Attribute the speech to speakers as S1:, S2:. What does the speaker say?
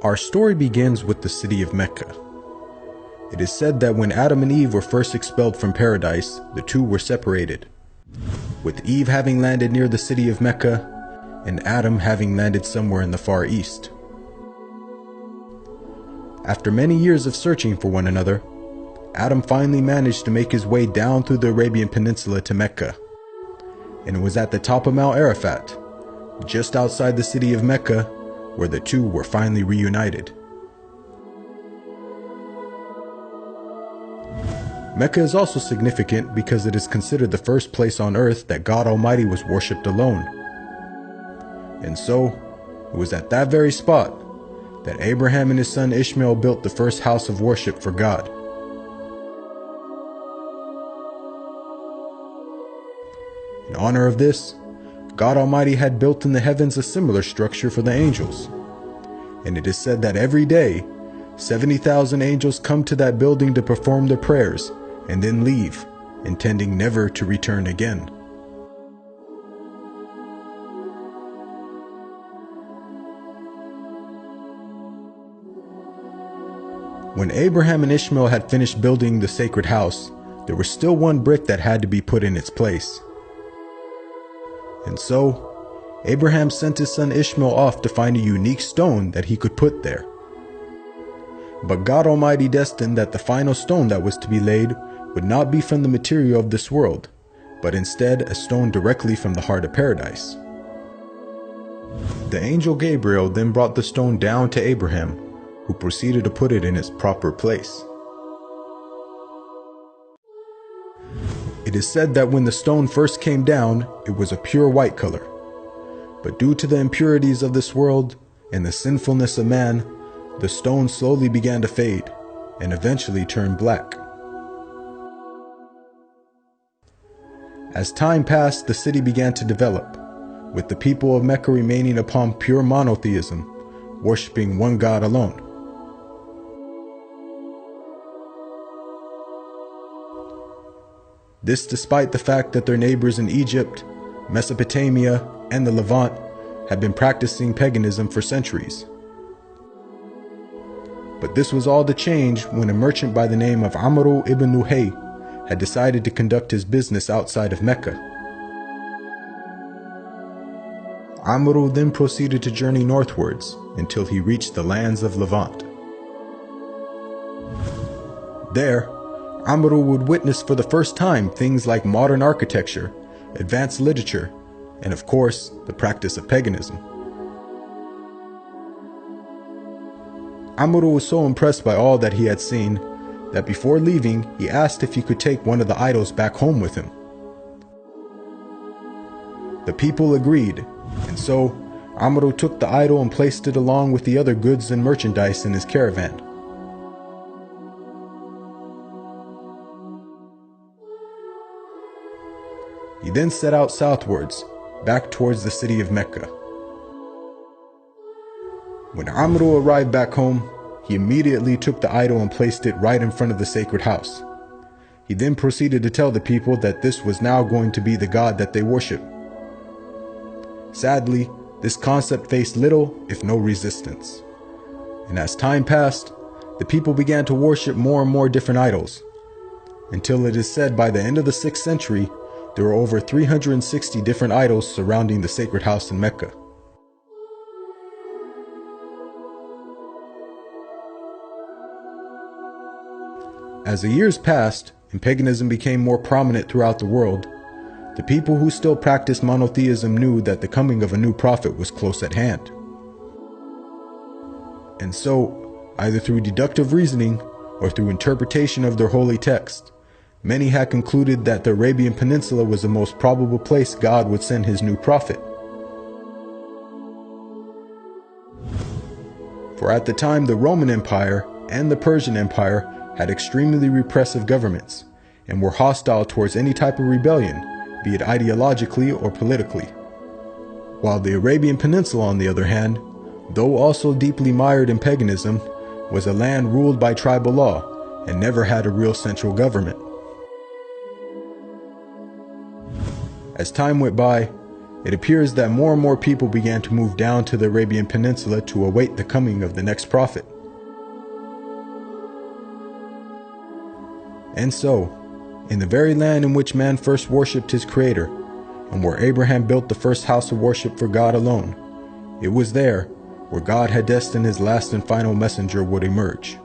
S1: Our story begins with the city of Mecca. It is said that when Adam and Eve were first expelled from paradise, the two were separated, with Eve having landed near the city of Mecca, and Adam having landed somewhere in the Far East. After many years of searching for one another, Adam finally managed to make his way down through the Arabian Peninsula to Mecca, and it was at the top of Mount Arafat, just outside the city of Mecca, where the two were finally reunited. Mecca is also significant because it is considered the first place on earth that God Almighty was worshipped alone. And so, it was at that very spot that Abraham and his son Ishmael built the first house of worship for God. In honor of this, God Almighty had built in the heavens a similar structure for the angels. And it is said that every day, 70,000 angels come to that building to perform their prayers and then leave, intending never to return again. When Abraham and Ishmael had finished building the sacred house, there was still one brick that had to be put in its place. And so, Abraham sent his son Ishmael off to find a unique stone that he could put there. But God Almighty destined that the final stone that was to be laid would not be from the material of this world, but instead a stone directly from the heart of paradise. The angel Gabriel then brought the stone down to Abraham, who proceeded to put it in its proper place. It is said that when the stone first came down, it was a pure white color. But due to the impurities of this world and the sinfulness of man, the stone slowly began to fade and eventually turned black. As time passed, the city began to develop, with the people of Mecca remaining upon pure monotheism, worshiping one God alone. This despite the fact that their neighbors in Egypt, Mesopotamia, and the Levant had been practicing paganism for centuries. But this was all to change when a merchant by the name of Amr ibn Nuhay had decided to conduct his business outside of Mecca. Amr then proceeded to journey northwards until he reached the lands of Levant. There, Amr would witness for the first time things like modern architecture, advanced literature, and of course, the practice of paganism. Amr was so impressed by all that he had seen that before leaving, he asked if he could take one of the idols back home with him. The people agreed, and so Amr took the idol and placed it along with the other goods and merchandise in his caravan. He then set out southwards, back towards the city of Mecca. When Amr arrived back home, he immediately took the idol and placed it right in front of the sacred house. He then proceeded to tell the people that this was now going to be the God that they worship. Sadly, this concept faced little, if no resistance. And as time passed, the people began to worship more and more different idols, until it is said by the end of the 6th century, there were over 360 different idols surrounding the sacred house in Mecca. As the years passed and paganism became more prominent throughout the world, the people who still practiced monotheism knew that the coming of a new prophet was close at hand. And so, either through deductive reasoning or through interpretation of their holy text, many had concluded that the Arabian Peninsula was the most probable place God would send his new prophet. For at the time, the Roman Empire and the Persian Empire had extremely repressive governments and were hostile towards any type of rebellion, be it ideologically or politically. While the Arabian Peninsula, on the other hand, though also deeply mired in paganism, was a land ruled by tribal law and never had a real central government. As time went by, it appears that more and more people began to move down to the Arabian Peninsula to await the coming of the next prophet. And so, in the very land in which man first worshipped his Creator, and where Abraham built the first house of worship for God alone, it was there where God had destined his last and final messenger would emerge.